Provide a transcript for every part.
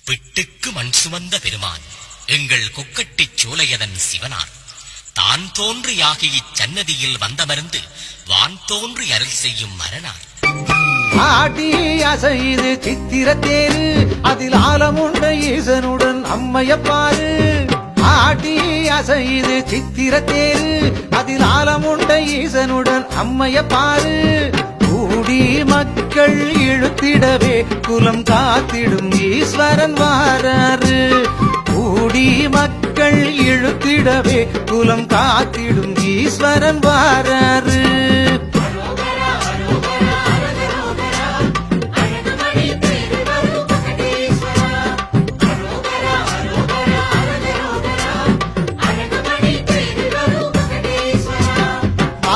பிட்டுக்கு மண் சுமந்த பெருமான் எங்கள் கொக்கட்டிச் சோலையதன் சிவனார் தான் தோன்றியாகி இச்சன்னதியில் வந்தமர்ந்து வான் தோன்றி அருள் செய்யும் மரணார். ஆடி அசைது சித்திரத்தேரு அதில் ஆலமுண்ட ஈசனுடன் அம்மையப்பாரு. ஆடி அசைது சித்திரத்தேரு அதில் ஆலமுண்ட ஈசனுடன் அம்மையப்பாரு. கூடி மக்கள் இழுத்திடவே குலம் காத்திடும் ஈஸ்வரன் வாராரு. கூடி மக்கள் இழுத்திடவே குலம் காத்திடும் ஈஸ்வரன் வாராரு.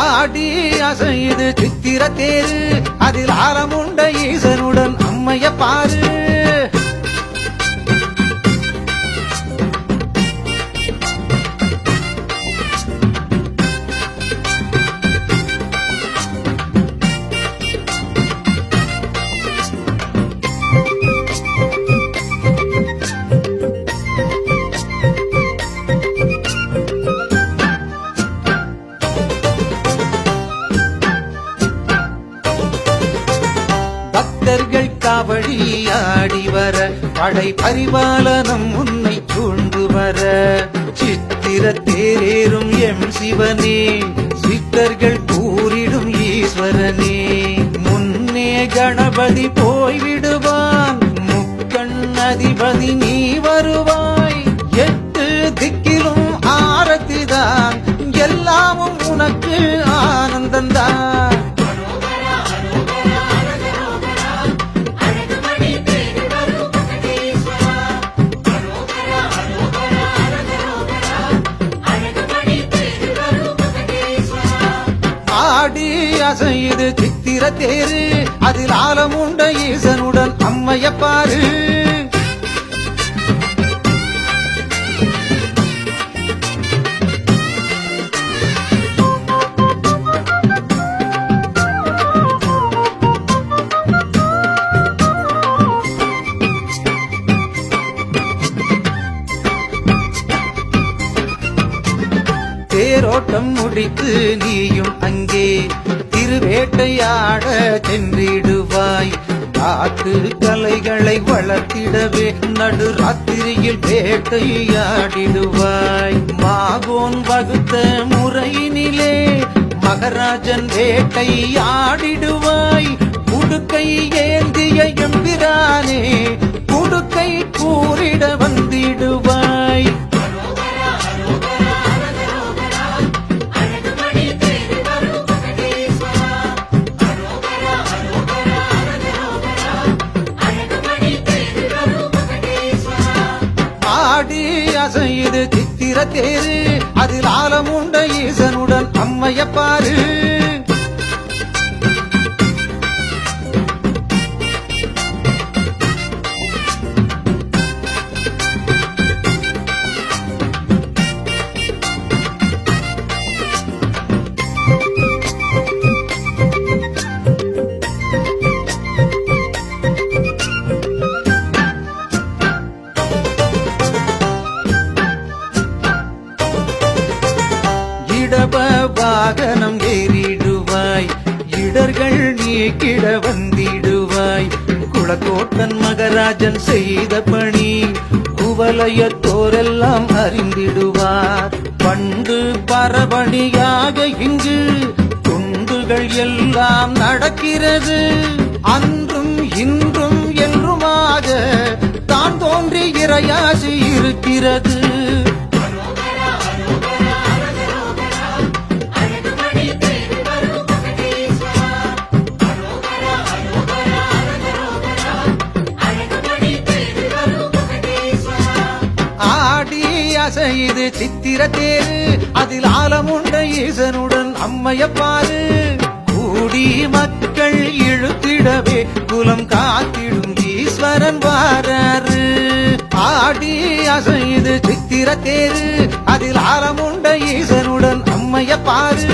ஆடி அசைது சித்திரத்தேரு அதில் ஆலமுண்ட ஈசனுடன் அம்மையப்பாரு. பக்தர்கள் காவடி ஆடி வர படை பரிபாலனம் உன்னை சூழ்ந்து வர. சித்திர தேரேறும் எம் சிவனே சித்தர்கள் கூறிடும் ஈஸ்வரனே. முன்னே கணபதி போய்விடுவான் முக்கண் அதிபதி நீ வருவாய். 8 திக்கிலும் ஆரத்திதான் எல்லாமும் உனக்கு ஆனந்தந்தான். ஆடி அசைது சித்திரத்தேரு அதில் ஆலமுண்ட ஈசனுடன் அம்மையப்பாரு. தேரோட்டம் முடித்து நீயும் அங்கே திருவேட்டையாட சென்றிடுவாய். காட்டு கலைகளை வளர்த்திடவே நடு ராத்திரியில் வேட்டையாடிடுவாய். மாகோன் வகுத்த முறையினிலே மகராஜன் வேட்டையாடிடுவாய். குடுக்கை ஏந்திய எம்பிரானே குடுக்கை கூறிட வந்திடுவாய். ஆடி அசைது சித்திரத்தேரு அதில் ஆலமுண்ட ஈசனுடன் அம்மையப்பாரு. இடப வாகனம் ஏறிடுவாய். இடர்கள் நீக்கிட வந்திடுவாய். குளக்கோட்டன் மகராஜன் செய்த பணி குவலயத்தோரெல்லாம் அறிந்திடுவார். பண்டு பரபணியாக இங்கு துண்டுகள் எல்லாம் நடக்கிறது. அன்றும் இன்றும் என்றுமாக தான் தோன்றி இறையாசி இருக்கிறது. ஆடி அசைது சித்திரத்தேரு அதில் ஆலமுண்ட ஈசனுடன் அம்மையப்பாரு. கூடி மக்கள் இழுத்திடவே குலம் காத்திடும் ஈஸ்வரன் வாராரு. ஆடி அசைது சித்திரத்தேரு அதில் ஆலமுண்ட ஈசனுடன் அம்மையப்பாரு.